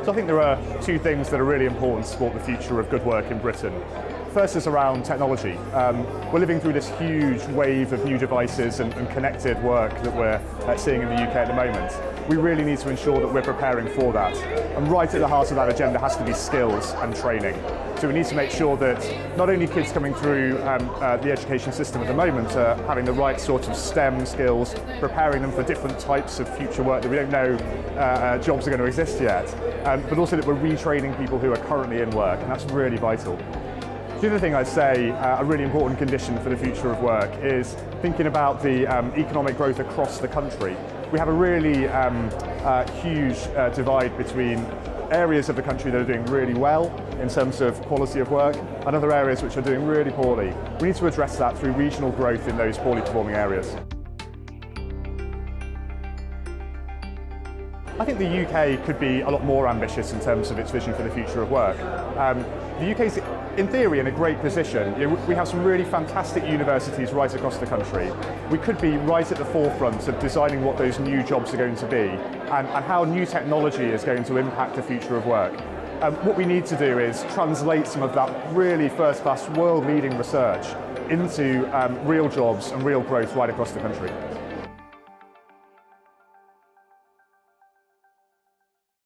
So I think there are two things that are really important to support the future of good work in Britain. First is around technology. We're living through this huge wave of new devices and connected work that we're seeing in the UK at the moment. We really need to ensure that we're preparing for that. And right at the heart of that agenda has to be skills and training. So we need to make sure that not only kids coming through the education system at the moment are having the right sort of STEM skills, preparing them for different types of future work that we don't know jobs are going to exist yet, but also that we're retraining people who are currently in work, and that's really vital. The other thing I'd say, a really important condition for the future of work, is thinking about the economic growth across the country. We have a really huge divide between areas of the country that are doing really well in terms of quality of work and other areas which are doing really poorly. We need to address that through regional growth in those poorly performing areas. I think the UK could be a lot more ambitious in terms of its vision for the future of work. The UK's, in theory, in a great position. We have some really fantastic universities right across the country. We could be right at the forefront of designing what those new jobs are going to be and how new technology is going to impact the future of work. What we need to do is translate some of that really first-class, world-leading research into real jobs and real growth right across the country.